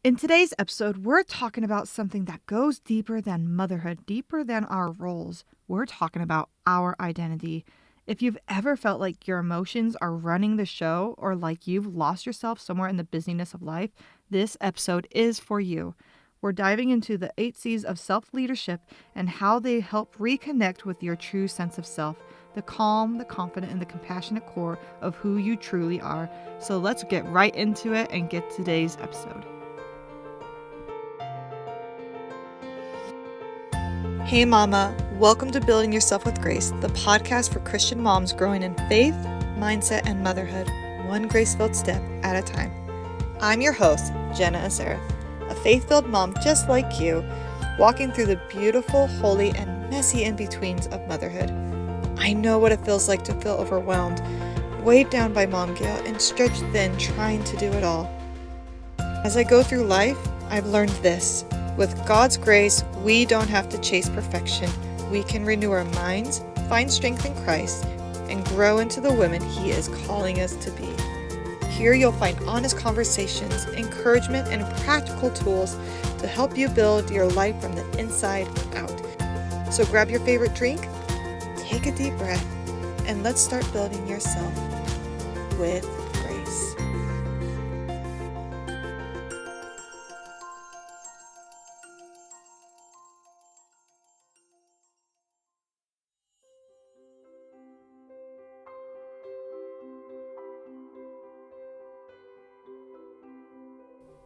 In today's episode, we're talking about something that goes deeper than motherhood, deeper than our roles. We're talking about our identity. If you've ever felt like your emotions are running the show or like you've lost yourself somewhere in the busyness of life, this episode is for you. We're diving into the 8 C's of self-leadership and how they help reconnect with your true sense of self, the calm, the confident, and the compassionate core of who you truly are. So let's get right into it and get today's episode. Hey Mama, welcome to Building Yourself with Grace, the podcast for Christian moms growing in faith, mindset, and motherhood, one grace-filled step at a time. I'm your host, Jenna Azera, a faith-filled mom just like you, walking through the beautiful, holy, and messy in-betweens of motherhood. I know what it feels like to feel overwhelmed, weighed down by mom guilt, and stretched thin trying to do it all. As I go through life, I've learned this. With God's grace, we don't have to chase perfection. We can renew our minds, find strength in Christ, and grow into the women He is calling us to be. Here you'll find honest conversations, encouragement, and practical tools to help you build your life from the inside out. So grab your favorite drink, take a deep breath, and let's start building yourself with grace.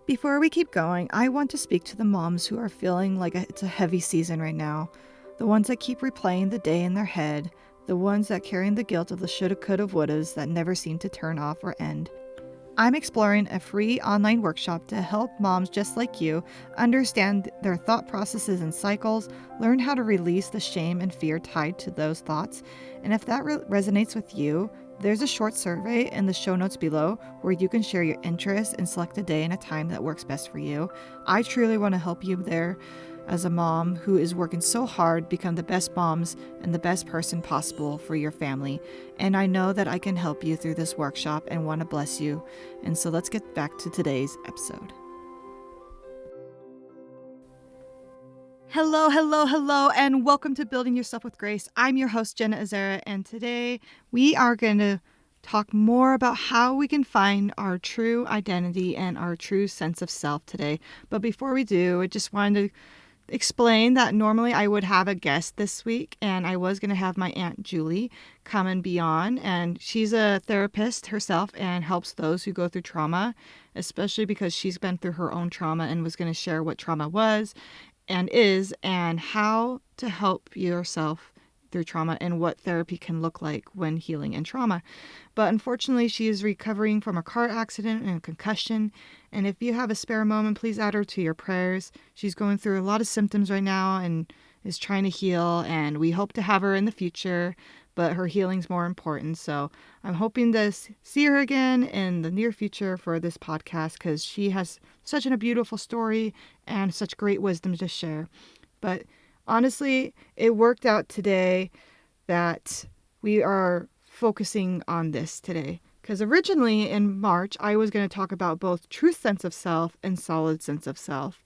Before we keep going, I want to speak to the moms who are feeling like it's a heavy season right now. The ones that keep replaying the day in their head. The ones that carrying the guilt of the shoulda, coulda, wouldas that never seem to turn off or end. I'm exploring a free online workshop to help moms just like you understand their thought processes and cycles, learn how to release the shame and fear tied to those thoughts. And if that resonates with you, there's a short survey in the show notes below where you can share your interests and select a day and a time that works best for you. I truly want to help you there as a mom who is working so hard, become the best moms and the best person possible for your family. And I know that I can help you through this workshop and want to bless you. And so let's get back to today's episode. Hello, and welcome to Building Yourself with Grace. I'm your host, Jenna Azera, and today we are going to talk more about how we can find our true identity and our true sense of self today. But before we do, I just wanted to explain that normally I would have a guest this week, and I was going to have my Aunt Julie come and be on, and she's a therapist herself and helps those who go through trauma, especially because she's been through her own trauma and was going to share what trauma was and is and how to help yourself through trauma and what therapy can look like when healing in trauma. But unfortunately, she is recovering from a car accident and a concussion. And if you have a spare moment, please add her to your prayers. She's going through a lot of symptoms right now and is trying to heal. And we hope to have her in the future, but her healing's more important. So I'm hoping to see her again in the near future for this podcast because she has such a beautiful story and such great wisdom to share. But honestly, it worked out today that we are focusing on this today. Because originally in March, I was going to talk about both true sense of self and solid sense of self.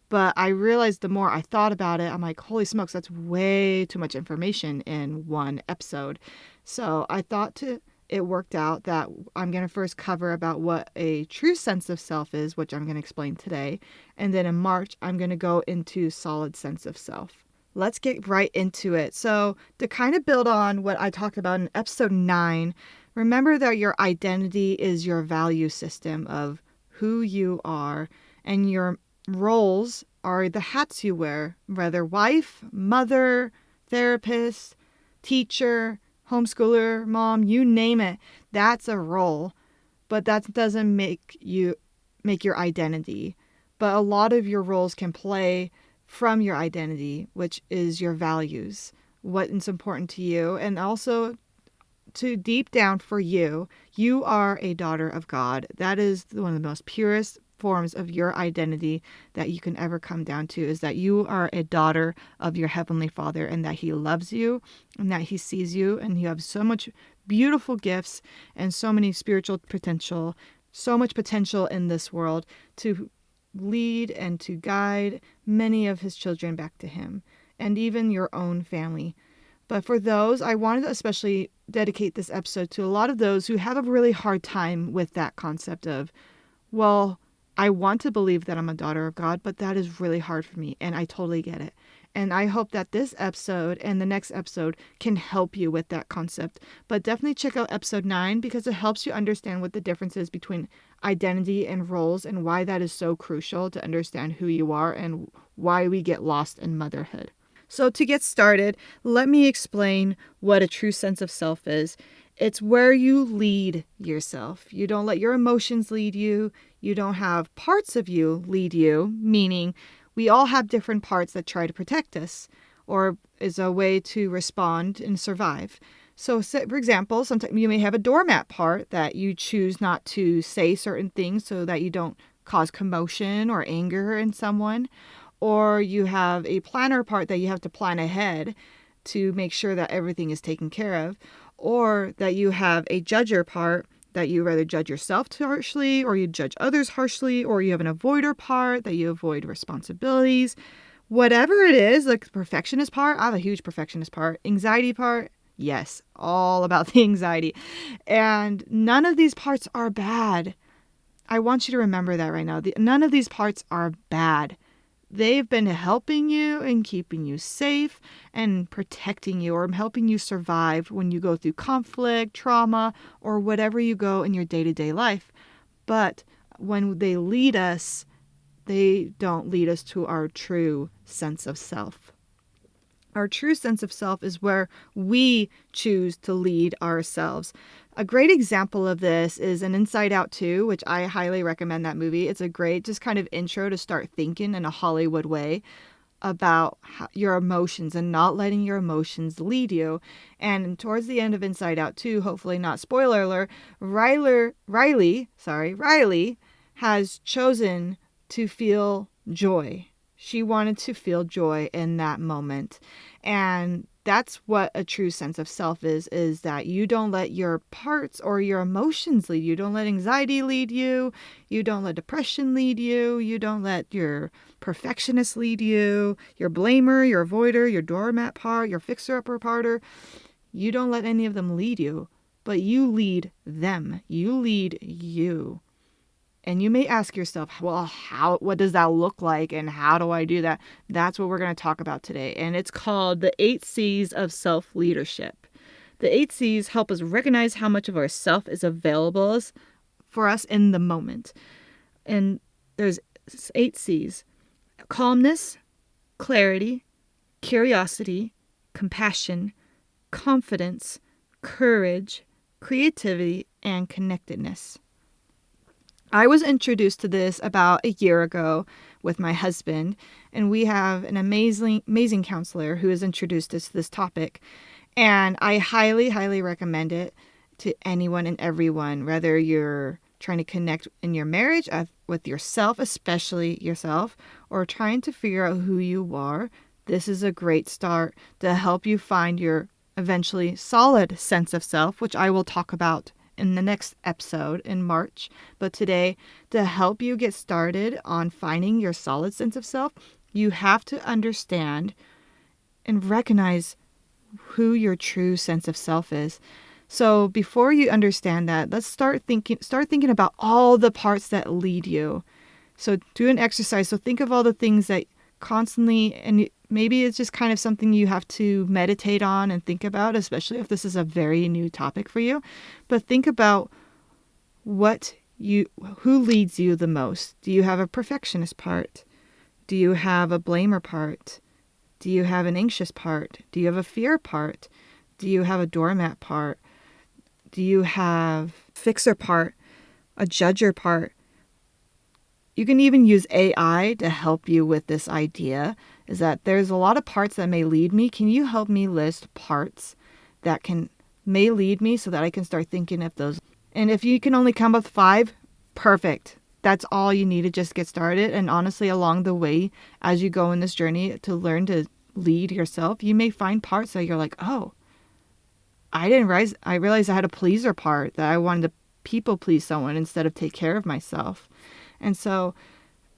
But I realized the more I thought about it, I'm like, holy smokes, that's way too much information in one episode. So I thought it worked out that I'm going to first cover about what a true sense of self is, which I'm going to explain today. And then in March, I'm going to go into solid sense of self. Let's get right into it. So to kind of build on what I talked about in episode 9, remember that your identity is your value system of who you are, and your roles are the hats you wear, whether wife, mother, therapist, teacher, homeschooler, mom, you name it. That's a role, but that doesn't make your identity. But a lot of your roles can play from your identity, which is your values, what is important to you, and also to deep down for you, you are a daughter of God. That is one of the most purest forms of your identity that you can ever come down to, is that you are a daughter of your Heavenly Father and that He loves you and that He sees you, and you have so much beautiful gifts and so many spiritual potential, so much potential in this world to lead and to guide many of his children back to him, and even your own family. But for those, I wanted to especially dedicate this episode to a lot of those who have a really hard time with that concept of, well, I want to believe that I'm a daughter of God, but that is really hard for me, and I totally get it. And I hope that this episode and the next episode can help you with that concept. But definitely check out episode 9 because it helps you understand what the difference is between identity and roles and why that is so crucial to understand who you are and why we get lost in motherhood. So to get started, let me explain what a true sense of self is. It's where you lead yourself. You don't let your emotions lead you. You don't have parts of you lead you, meaning we all have different parts that try to protect us or is a way to respond and survive. So, for example, sometimes you may have a doormat part that you choose not to say certain things so that you don't cause commotion or anger in someone. Or you have a planner part that you have to plan ahead to make sure that everything is taken care of. Or that you have a judger part that you rather judge yourself too harshly, or you judge others harshly, or you have an avoider part that you avoid responsibilities. Whatever it is, like the perfectionist part, I have a huge perfectionist part. Anxiety part, yes, all about the anxiety. And none of these parts are bad. I want you to remember that right now. None of these parts are bad. They've been helping you and keeping you safe and protecting you or helping you survive when you go through conflict, trauma, or whatever you go in your day-to-day life. But when they lead us, they don't lead us to our true sense of self. Our true sense of self is where we choose to lead ourselves. A great example of this is an Inside Out 2, which I highly recommend that movie. It's a great just kind of intro to start thinking in a Hollywood way about your emotions and not letting your emotions lead you. And towards the end of Inside Out 2, hopefully not spoiler alert, Riley has chosen to feel joy. She wanted to feel joy in that moment. And that's what a true sense of self is that you don't let your parts or your emotions lead you. You don't let anxiety lead you. You don't let depression lead you. You don't let your perfectionist lead you. Your blamer, your avoider, your doormat part, your fixer-upper parter. You don't let any of them lead you, but you lead them. You lead you. And you may ask yourself, well, what does that look like and how do I do that? That's what we're going to talk about today. And it's called the 8 C's of self-leadership. The 8 C's help us recognize how much of our self is available for us in the moment. And there's 8 C's: calmness, clarity, curiosity, compassion, confidence, courage, creativity, and connectedness. I was introduced to this about a year ago with my husband, and we have an amazing counselor who has introduced us to this topic. And I highly, highly recommend it to anyone and everyone, whether you're trying to connect in your marriage with yourself, especially yourself, or trying to figure out who you are. This is a great start to help you find your eventually solid sense of self, which I will talk about in the next episode in March. But today, to help you get started on finding your solid sense of self, you have to understand and recognize who your true sense of self is. So before you understand that, let's start thinking about all the parts that lead you. So do an exercise. So think of all the things that constantly, and maybe it's just kind of something you have to meditate on and think about, especially if this is a very new topic for you. But think about who leads you the most. Do you have a perfectionist part? Do you have a blamer part? Do you have an anxious part? Do you have a fear part? Do you have a doormat part? Do you have fixer part? A judger part? You can even use AI to help you with this idea, is that there's a lot of parts that may lead me. Can you help me list parts that may lead me so that I can start thinking of those? And if you can only come up with 5, perfect. That's all you need to just get started. And honestly, along the way, as you go in this journey to learn to lead yourself, you may find parts that you're like, oh, I realized I had a pleaser part, that I wanted to people please someone instead of take care of myself. And so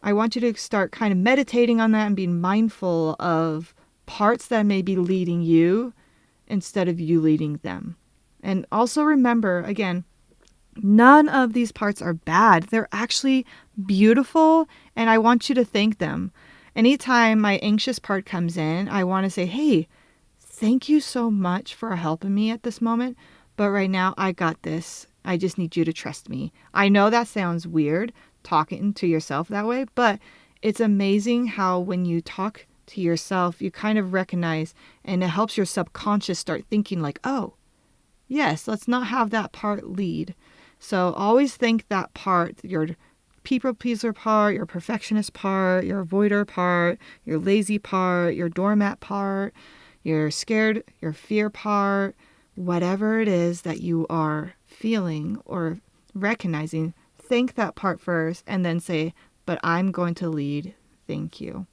I want you to start kind of meditating on that and being mindful of parts that may be leading you instead of you leading them. And also remember, again, none of these parts are bad. They're actually beautiful, and I want you to thank them. Anytime my anxious part comes in, I want to say, hey, thank you so much for helping me at this moment, but right now I got this. I just need you to trust me. I know that sounds weird, talking to yourself that way, but it's amazing how when you talk to yourself, you kind of recognize, and it helps your subconscious start thinking like, oh, yes, let's not have that part lead. So always think that part, your people pleaser part, your perfectionist part, your avoider part, your lazy part, your doormat part, your scared, your fear part, whatever it is that you are feeling or recognizing, think that part first and then say, but I'm going to lead. Thank you.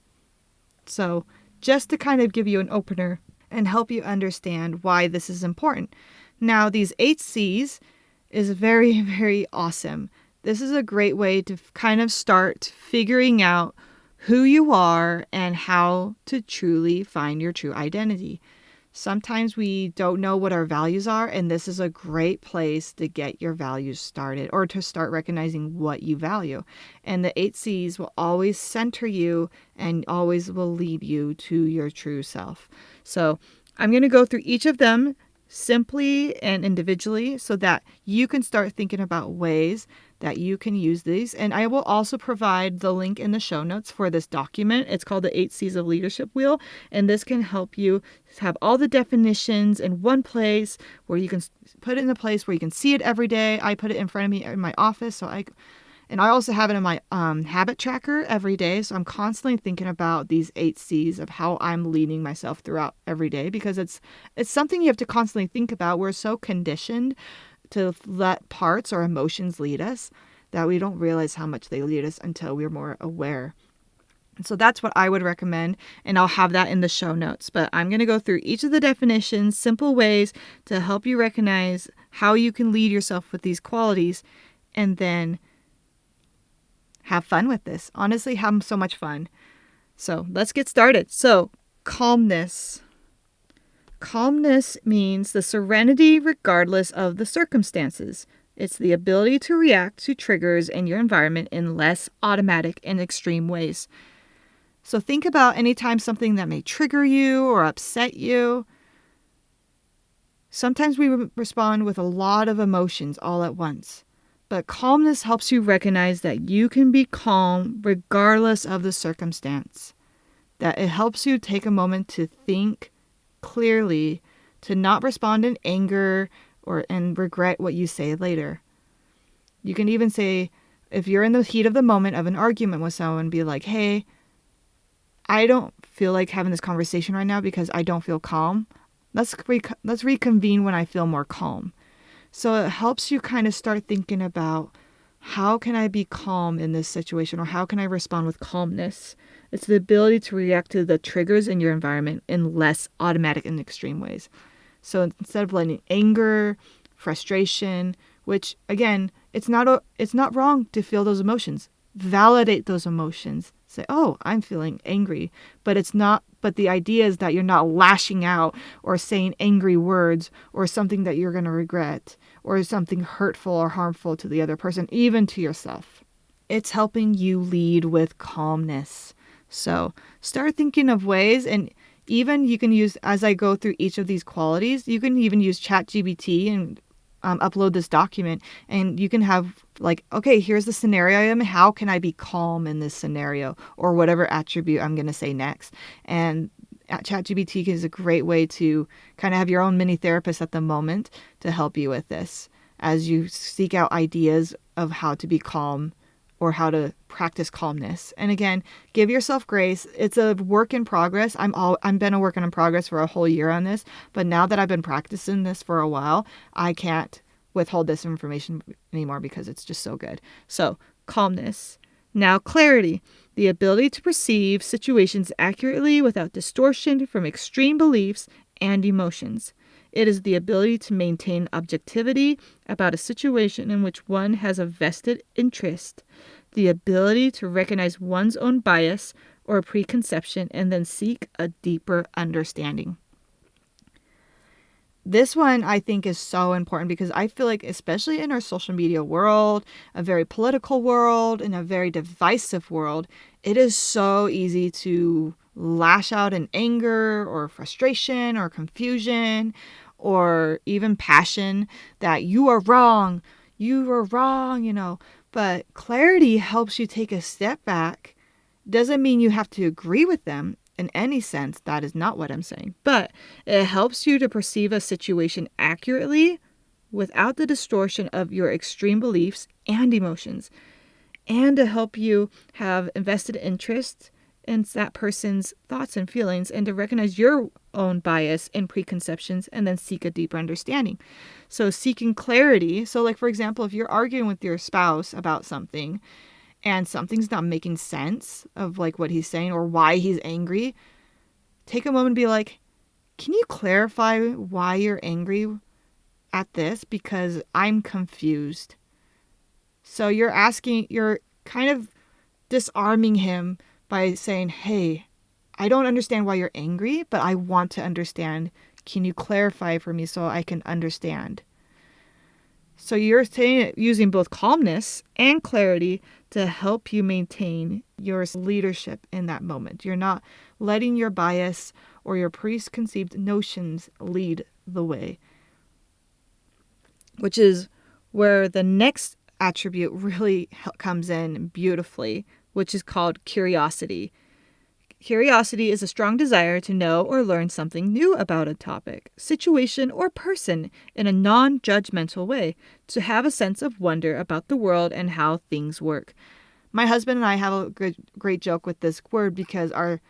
So just to kind of give you an opener and help you understand why this is important. Now, these 8 C's is very, very awesome. This is a great way to kind of start figuring out who you are and how to truly find your true identity. Sometimes we don't know what our values are, and this is a great place to get your values started or to start recognizing what you value. And the 8 C's will always center you and always will lead you to your true self. So I'm going to go through each of them simply and individually so that you can start thinking about ways that you can use these. And I will also provide the link in the show notes for this document. It's called the 8 C's of Leadership Wheel. And this can help you have all the definitions in one place where you can put it in a place where you can see it every day. I put it in front of me in my office. And I also have it in my habit tracker every day. So I'm constantly thinking about these 8 C's of how I'm leading myself throughout every day, because it's something you have to constantly think about. We're so conditioned to let parts or emotions lead us that we don't realize how much they lead us until we're more aware. And so that's what I would recommend, and I'll have that in the show notes. But I'm going to go through each of the definitions, simple ways to help you recognize how you can lead yourself with these qualities, and then have fun with this. Honestly, have so much fun. So let's get started. So calmness. Calmness means the serenity regardless of the circumstances. It's the ability to react to triggers in your environment in less automatic and extreme ways. So think about any time something that may trigger you or upset you. Sometimes we respond with a lot of emotions all at once. But calmness helps you recognize that you can be calm regardless of the circumstance. That it helps you take a moment to think clearly, to not respond in anger and regret what you say later. You can even say, if you're in the heat of the moment of an argument with someone, be like, hey, I don't feel like having this conversation right now because I don't feel calm. Let's reconvene when I feel more calm. So it helps you kind of start thinking about, how can I be calm in this situation, or how can I respond with calmness? It's the ability to react to the triggers in your environment in less automatic and extreme ways. So instead of letting anger, frustration, which again, it's not wrong to feel those emotions. Validate those emotions. Say, oh, I'm feeling angry, but the idea is that you're not lashing out or saying angry words or something that you're going to regret or something hurtful or harmful to the other person, even to yourself. It's helping you lead with calmness. So start thinking of ways, and even you can use, as I go through each of these qualities, you can even use ChatGPT and upload this document, and you can have like, okay, here's the scenario I am. How can I be calm in this scenario, or whatever attribute I'm going to say next? And ChatGPT is a great way to kind of have your own mini therapist at the moment to help you with this as you seek out ideas of how to be calm or how to practice calmness. And again, give yourself grace. It's a work in progress. I'm been a work in progress for a whole year on this, but now that I've been practicing this for a while, I can't withhold this information anymore because it's just so good. So, calmness. Now, clarity. The ability to perceive situations accurately without distortion from extreme beliefs and emotions. It is the ability to maintain objectivity about a situation in which one has a vested interest. the ability to recognize one's own bias or preconception and then seek a deeper understanding. This one I think is so important because I feel like, especially in our social media world, a very political world, and a very divisive world, it is so easy to lash out in anger or frustration or confusion or even passion that you are wrong, But clarity helps you take a step back. Doesn't mean you have to agree with them in any sense. That is not what I'm saying. But it helps you to perceive a situation accurately without the distortion of your extreme beliefs and emotions, and to help you have invested interest in that person's thoughts and feelings, and to recognize your own bias and preconceptions and then seek a deeper understanding. So seeking clarity. So like, for example, if you're arguing with your spouse about something and something's not making sense of like what he's saying or why he's angry, take a moment and be like, can you clarify why you're angry at this? Because I'm confused. So you're kind of disarming him by saying, hey, I don't understand why you're angry, but I want to understand. Can you clarify for me so I can understand? So you're using both calmness and clarity to help you maintain your leadership in that moment. You're not letting your bias or your preconceived notions lead the way, which is where the next attribute really comes in beautifully, which is called curiosity. Curiosity is a strong desire to know or learn something new about a topic, situation, or person in a non-judgmental way, to have a sense of wonder about the world and how things work. My husband and I have a great joke with this word because our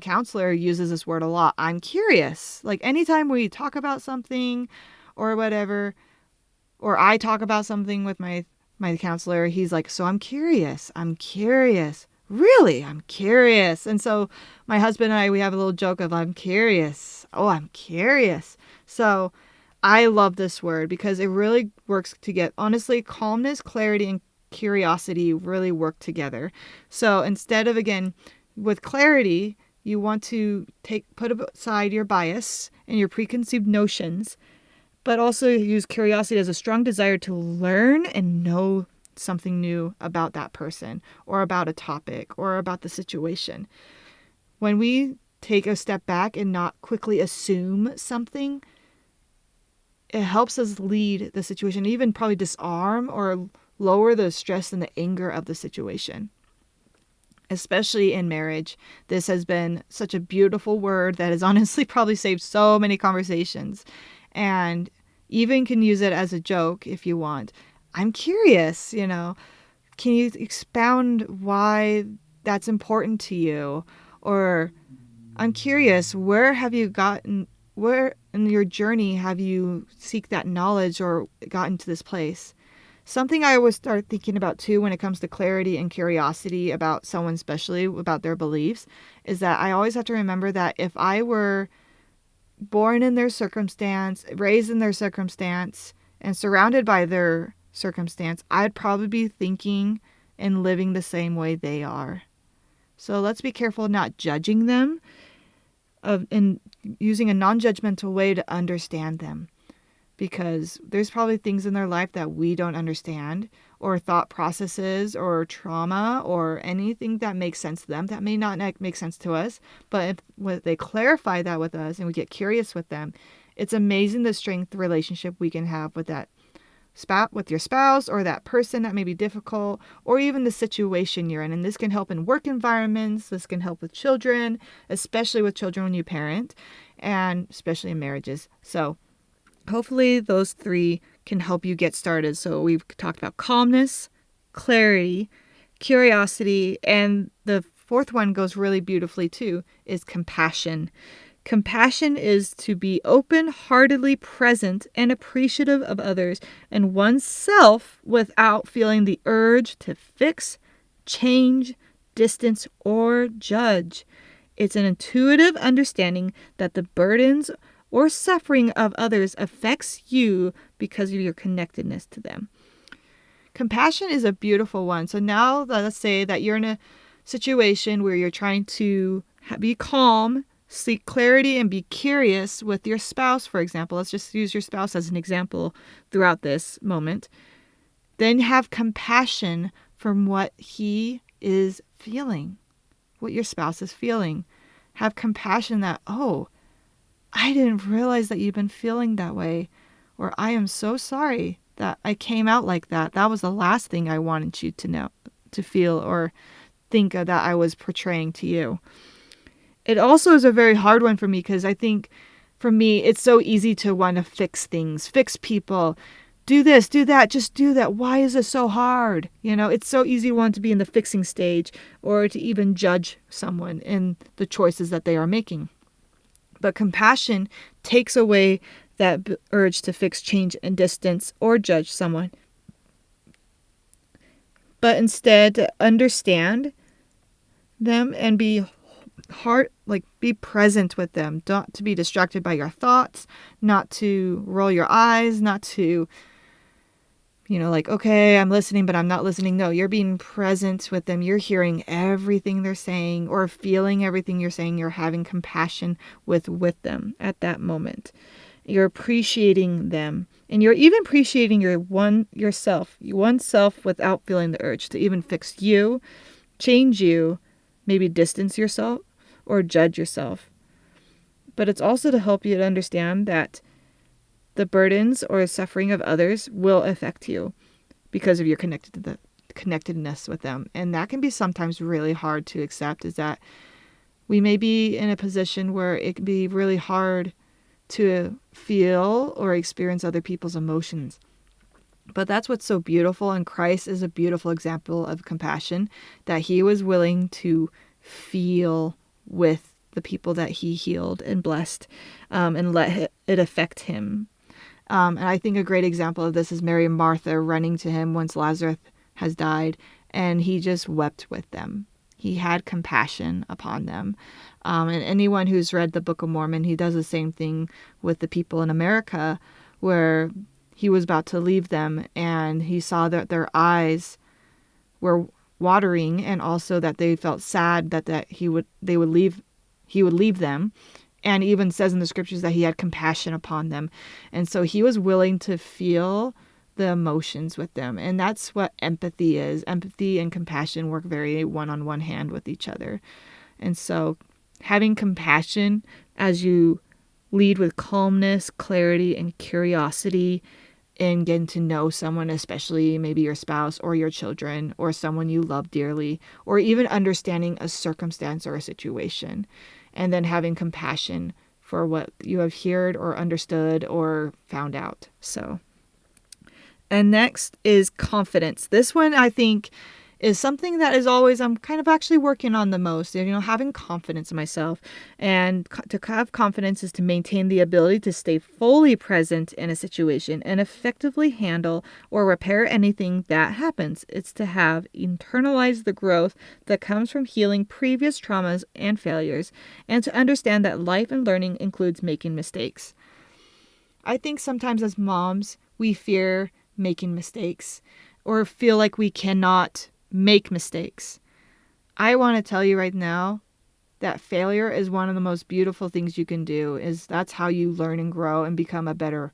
counselor uses this word a lot. I'm curious. Like anytime we talk about something or whatever, or I talk about something with my counselor, he's like, so I'm curious. Really? I'm curious. And so my husband and I, we have a little joke of, I'm curious. Oh, I'm curious. So I love this word because it really works to get, honestly, calmness, clarity, and curiosity really work together. So instead of, again, with clarity, you want to put aside your bias and your preconceived notions, but also use curiosity as a strong desire to learn and know something new about that person or about a topic or about the situation. When we take a step back and not quickly assume something, it helps us lead the situation, even probably disarm or lower the stress and the anger of the situation. Especially in marriage, this has been such a beautiful word that has honestly probably saved so many conversations, and even can use it as a joke if you want. I'm curious, can you expound why that's important to you? Or I'm curious, where in your journey have you seek that knowledge or gotten to this place? Something I always start thinking about too when it comes to clarity and curiosity about someone, especially about their beliefs, is that I always have to remember that if I were born in their circumstance, raised in their circumstance, and surrounded by their circumstance, I'd probably be thinking and living the same way they are. So let's be careful not judging them and using a non-judgmental way to understand them, because there's probably things in their life that we don't understand, or thought processes or trauma or anything that makes sense to them that may not make sense to us. But if they clarify that with us and we get curious with them, it's amazing the strength relationship we can have with that with your spouse or that person that may be difficult, or even the situation you're in. And this can help in work environments. This can help with children, especially with children when you parent, and especially in marriages. So hopefully those three can help you get started. So we've talked about calmness, clarity, curiosity, and the fourth one goes really beautifully too, is compassion. Compassion is to be open-heartedly present and appreciative of others and oneself without feeling the urge to fix, change, distance, or judge. It's an intuitive understanding that the burdens or suffering of others affects you because of your connectedness to them. Compassion is a beautiful one. So now let's say that you're in a situation where you're trying to be calm, seek clarity, and be curious with your spouse, for example. Let's just use your spouse as an example throughout this moment. Then have compassion from what he is feeling, what your spouse is feeling. Have compassion that, oh, I didn't realize that you've been feeling that way. Or I am so sorry that I came out like that. That was the last thing I wanted you to know, to feel, or think that I was portraying to you. It also is a very hard one for me because I think for me, it's so easy to want to fix things, fix people, do this, do that, just do that. Why is it so hard? It's so easy to want to be in the fixing stage or to even judge someone in the choices that they are making. But compassion takes away that urge to fix, change, and distance or judge someone. But instead, understand them and be present with them. Not to be distracted by your thoughts, not to roll your eyes, not to, okay, I'm listening, but I'm not listening. No, you're being present with them. You're hearing everything they're saying or feeling everything you're saying. You're having compassion with them at that moment. You're appreciating them. And you're even appreciating yourself without feeling the urge to even fix you, change you, maybe distance yourself or judge yourself. But it's also to help you to understand that the burdens or suffering of others will affect you because of your connectedness with them. And that can be sometimes really hard to accept, is that we may be in a position where it can be really hard to feel or experience other people's emotions. But that's what's so beautiful, and Christ is a beautiful example of compassion, that he was willing to feel with the people that he healed and blessed, and let it affect him. And I think a great example of this is Mary and Martha running to him once Lazarus has died, and he just wept with them. He had compassion upon them. And anyone who's read the Book of Mormon, he does the same thing with the people in America, where he was about to leave them and he saw that their eyes were watering, and also that they felt sad that he would leave them. And even says in the scriptures that he had compassion upon them. And so he was willing to feel the emotions with them. And that's what empathy is. Empathy and compassion work very one-on-one hand with each other. And so having compassion as you lead with calmness, clarity, and curiosity in getting to know someone, especially maybe your spouse or your children or someone you love dearly, or even understanding a circumstance or a situation, and then having compassion for what you have heard or understood or found out. And next is confidence. This one, I think, is something that is always I'm kind of actually working on the most, having confidence in myself. And to have confidence is to maintain the ability to stay fully present in a situation and effectively handle or repair anything that happens. It's to have internalized the growth that comes from healing previous traumas and failures, and to understand that life and learning includes making mistakes. I think sometimes as moms, we fear making mistakes or feel like we cannot make mistakes. I want to tell you right now that failure is one of the most beautiful things you can do. That's how you learn and grow and become a better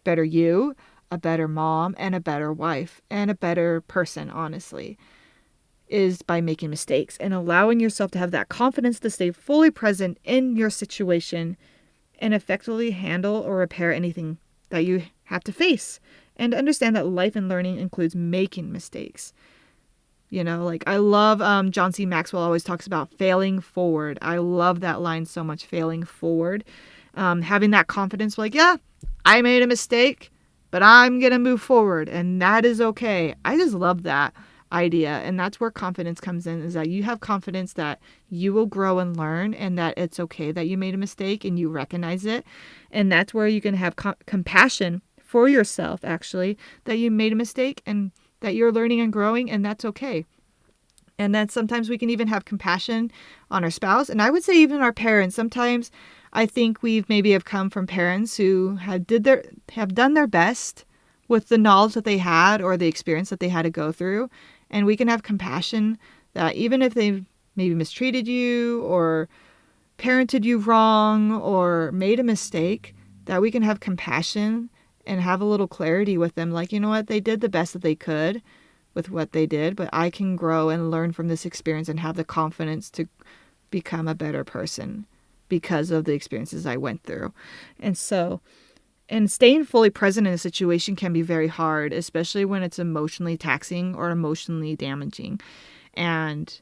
you, a better mom, and a better wife, and a better person, honestly, is by making mistakes and allowing yourself to have that confidence to stay fully present in your situation and effectively handle or repair anything that you have to face, and understand that life and learning includes making mistakes. I love John C. Maxwell always talks about failing forward. I love that line so much, failing forward. Having that confidence, yeah, I made a mistake, but I'm going to move forward, and that is okay. I just love that idea, and that's where confidence comes in, is that you have confidence that you will grow and learn, and that it's okay that you made a mistake and you recognize it. And that's where you can have compassion for yourself, actually, that you made a mistake and that you're learning and growing, and that's okay. And then sometimes we can even have compassion on our spouse. And I would say even our parents. Sometimes I think we've maybe have come from parents who have done their best with the knowledge that they had or the experience that they had to go through. And we can have compassion that even if they maybe mistreated you or parented you wrong or made a mistake, that we can have compassion and have a little clarity with them. Like, you know what? They did the best that they could with what they did, but I can grow and learn from this experience and have the confidence to become a better person because of the experiences I went through. And staying fully present in a situation can be very hard, especially when it's emotionally taxing or emotionally damaging. And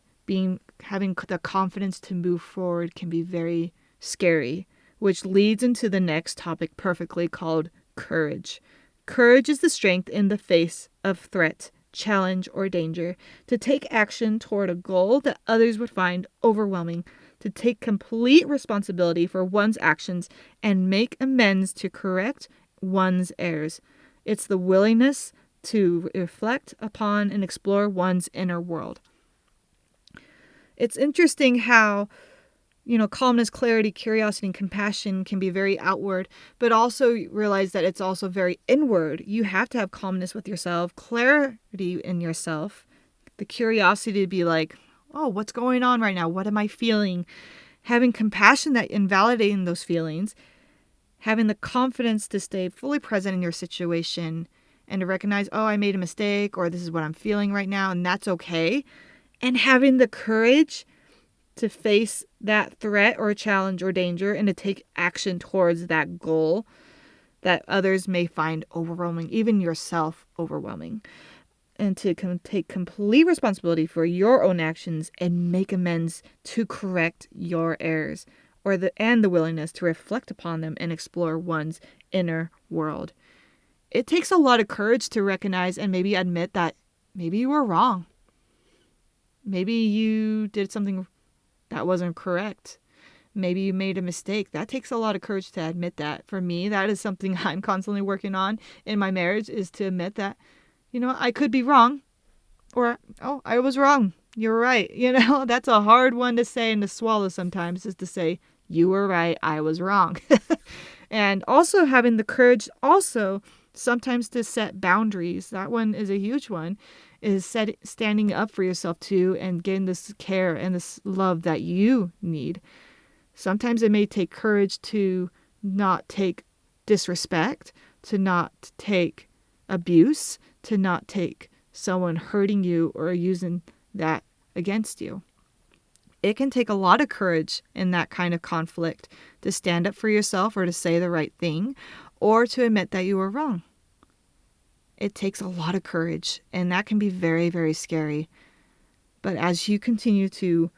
having the confidence to move forward can be very scary, which leads into the next topic perfectly, called courage. Courage is the strength in the face of threat, challenge, or danger to take action toward a goal that others would find overwhelming, to take complete responsibility for one's actions and make amends to correct one's errors. It's the willingness to reflect upon and explore one's inner world. It's interesting how, calmness, clarity, curiosity, and compassion can be very outward, but also realize that it's also very inward. You have to have calmness with yourself, clarity in yourself, the curiosity to be like, oh, what's going on right now? What am I feeling? Having compassion that invalidating those feelings, having the confidence to stay fully present in your situation and to recognize, oh, I made a mistake, or this is what I'm feeling right now, and that's okay. And having the courage to face that threat or challenge or danger and to take action towards that goal that others may find overwhelming, even yourself overwhelming. And to take complete responsibility for your own actions and make amends to correct your errors, and the willingness to reflect upon them and explore one's inner world. It takes a lot of courage to recognize and maybe admit that maybe you were wrong. Maybe you did something that wasn't correct. Maybe you made a mistake. That takes a lot of courage to admit that. For me, that is something I'm constantly working on in my marriage, is to admit that, I could be wrong, or, oh, I was wrong. You're right. That's a hard one to say and to swallow sometimes, is to say, you were right, I was wrong. And also having the courage also sometimes to set boundaries. That one is a huge one, is standing up for yourself too and getting this care and this love that you need. Sometimes it may take courage to not take disrespect, to not take abuse, to not take someone hurting you or using that against you. It can take a lot of courage in that kind of conflict to stand up for yourself or to say the right thing or to admit that you were wrong. It takes a lot of courage, and that can be very, very scary. But as you continue to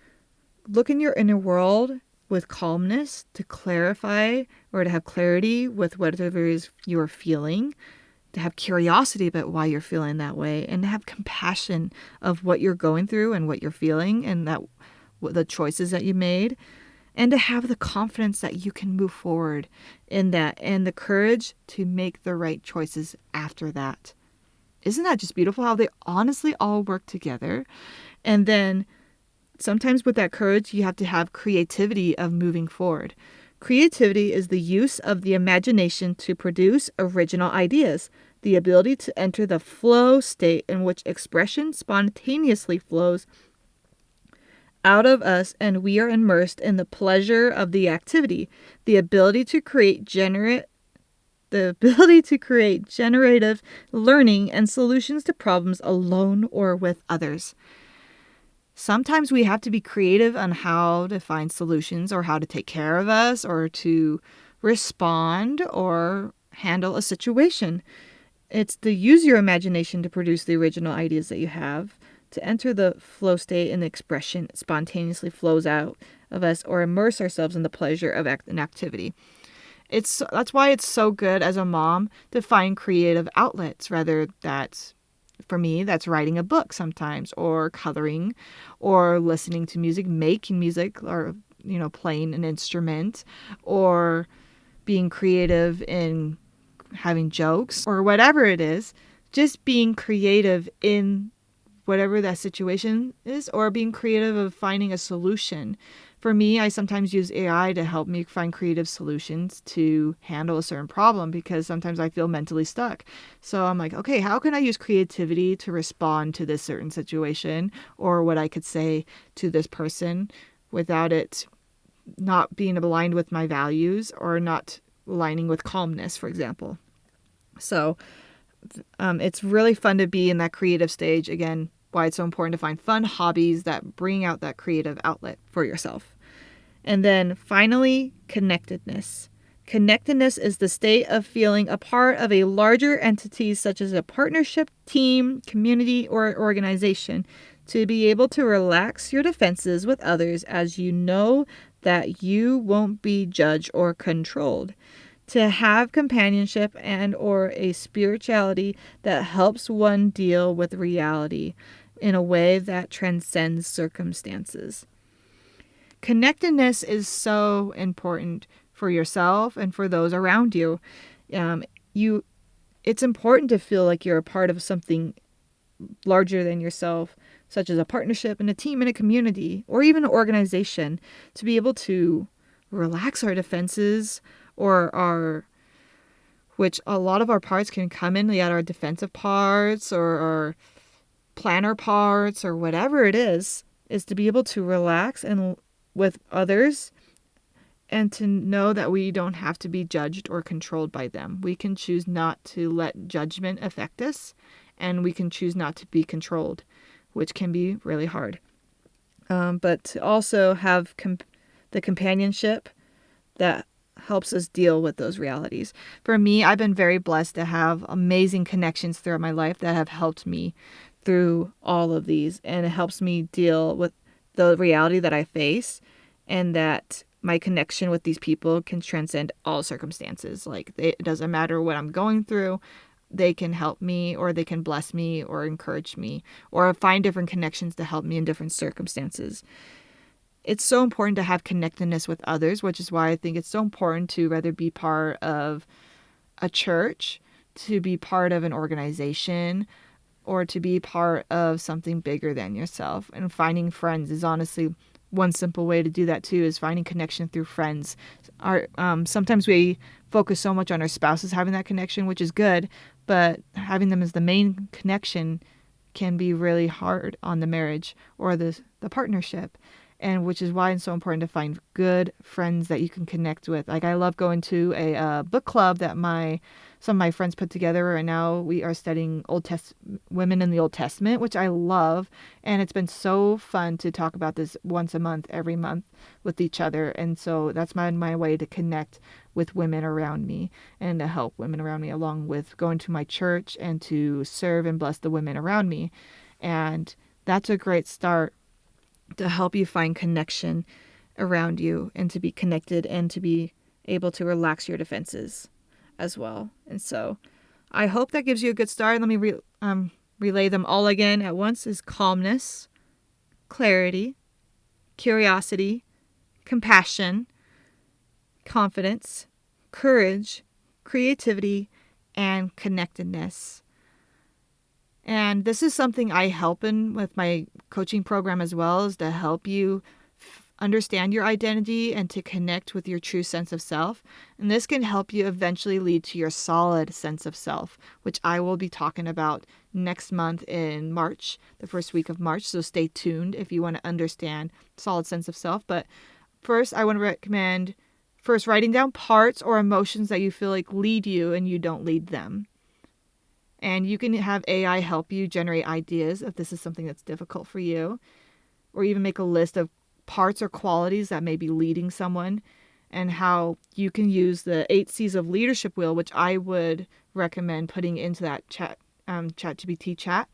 look in your inner world with calmness, to clarify or to have clarity with whatever it is you are feeling, to have curiosity about why you're feeling that way, and to have compassion of what you're going through and what you're feeling and that the choices that you made, and to have the confidence that you can move forward in that and the courage to make the right choices after that. Isn't that just beautiful how they honestly all work together? And then sometimes with that courage, you have to have creativity of moving forward. Creativity is the use of the imagination to produce original ideas, the ability to enter the flow state in which expression spontaneously flows out of us and we are immersed in the pleasure of the activity, the ability to create generative learning and solutions to problems alone or with others. Sometimes we have to be creative on how to find solutions or how to take care of us or to respond or handle a situation. It's to use your imagination to produce the original ideas that you have, to enter the flow state and the expression spontaneously flows out of us, or immerse ourselves in the pleasure of an activity. That's why it's so good as a mom to find creative outlets, for me, that's writing a book sometimes, or coloring, or listening to music, making music, or, playing an instrument, or being creative in having jokes, or whatever it is. Just being creative in whatever that situation is, or being creative of finding a solution. For me, I sometimes use AI to help me find creative solutions to handle a certain problem because sometimes I feel mentally stuck. So I'm like, okay, how can I use creativity to respond to this certain situation, or what I could say to this person without it not being aligned with my values or not aligning with calmness, for example. So it's really fun to be in that creative stage. Again, why it's so important to find fun hobbies that bring out that creative outlet for yourself. And then finally, connectedness. Connectedness is the state of feeling a part of a larger entity such as a partnership, team, community, or organization. To be able to relax your defenses with others as you know that you won't be judged or controlled. To have companionship and or a spirituality that helps one deal with reality in a way that transcends circumstances. Connectedness is so important for yourself and for those around you. Um, it's important to feel like you're a part of something larger than yourself, such as a partnership and a team and a community, or even an organization, to be able to relax our defenses which a lot of our parts can come in, our defensive parts or our planner parts or whatever it is to be able to relax and with others and to know that we don't have to be judged or controlled by them. We can choose not to let judgment affect us, and we can choose not to be controlled, which can be really hard. But to also have the companionship that helps us deal with those realities. For me, I've been very blessed to have amazing connections throughout my life that have helped me through all of these, and it helps me deal with the reality that I face, and that my connection with these people can transcend all circumstances. Like, it doesn't matter what I'm going through. They can help me, or they can bless me or encourage me, or find different connections to help me in different circumstances. It's so important to have connectedness with others, which is why I think it's so important to rather be part of a church, to be part of an organization, or to be part of something bigger than yourself. And finding friends is honestly one simple way to do that too, is finding connection through friends. Sometimes we focus so much on our spouses having that connection, which is good, but having them as the main connection can be really hard on the marriage or the partnership. And which is why it's so important to find good friends that you can connect with. Like, I love going to a book club that some of my friends put together. Right now we are studying women in the Old Testament, which I love. And it's been so fun to talk about this once a month, every month with each other. And so that's my way to connect with women around me and to help women around me, along with going to my church and to serve and bless the women around me. And that's a great start to help you find connection around you and to be connected and to be able to relax your defenses as well. And so I hope that gives you a good start. Let me relay them all again at once. Is calmness, clarity, curiosity, compassion, confidence, courage, creativity, and connectedness. And this is something I help in with my coaching program as well, is to help you understand your identity and to connect with your true sense of self. And this can help you eventually lead to your solid sense of self, which I will be talking about next month in March, the first week of March. So stay tuned if you want to understand solid sense of self. But first, I want to recommend writing down parts or emotions that you feel like lead you and you don't lead them. And you can have AI help you generate ideas if this is something that's difficult for you, or even make a list of parts or qualities that may be leading someone, and how you can use the 8 C's of leadership wheel, which I would recommend putting into that ChatGPT chat,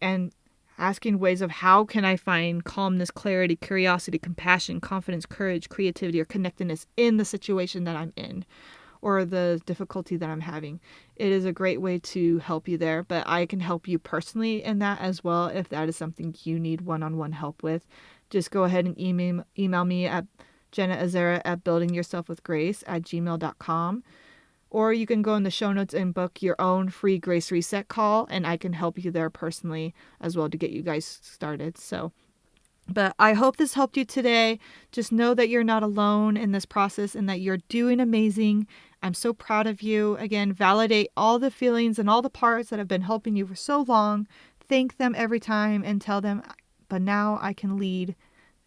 and asking ways of how can I find calmness, clarity, curiosity, compassion, confidence, courage, creativity, or connectedness in the situation that I'm in, or the difficulty that I'm having. It is a great way to help you there, but I can help you personally in that as well if that is something you need one-on-one help with. Just go ahead and email me at jennaazera@buildingyourselfwithgrace@gmail.com, or you can go in the show notes and book your own free Grace Reset call, and I can help you there personally as well to get you guys started. But I hope this helped you today. Just know that you're not alone in this process and that you're doing amazing. I'm so proud of you. Again, validate all the feelings and all the parts that have been helping you for so long. Thank them every time and tell them, but now I can lead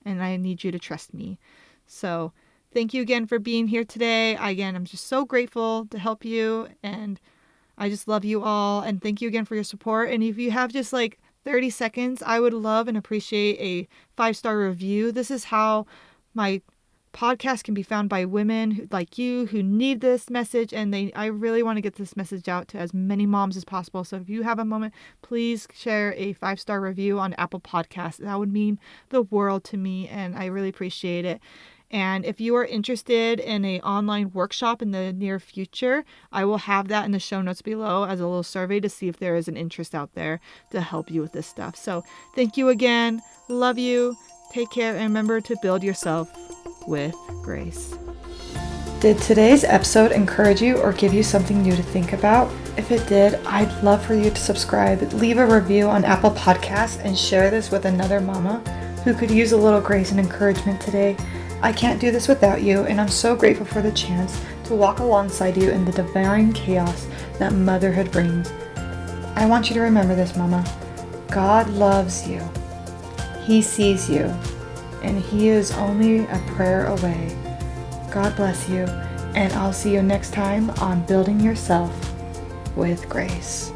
and I need you to trust me. So thank you again for being here today. Again, I'm just so grateful to help you, and I just love you all. And thank you again for your support. And if you have just 30 seconds, I would love and appreciate a 5-star review. This is how my podcast can be found by women like you who need this message, and I really want to get this message out to as many moms as possible. So if you have a moment, please share a 5-star review on Apple Podcasts. That would mean the world to me, and I really appreciate it. And if you are interested in an online workshop in the near future, I will have that in the show notes below as a little survey to see if there is an interest out there to help you with this stuff. So thank you again. Love you. Take care. And remember to build yourself with grace. Did today's episode encourage you or give you something new to think about? If it did, I'd love for you to subscribe, leave a review on Apple Podcasts, and share this with another mama who could use a little grace and encouragement today. I can't do this without you, and I'm so grateful for the chance to walk alongside you in the divine chaos that motherhood brings. I want you to remember this, Mama. God loves you. He sees you, and He is only a prayer away. God bless you, and I'll see you next time on Building Yourself with Grace.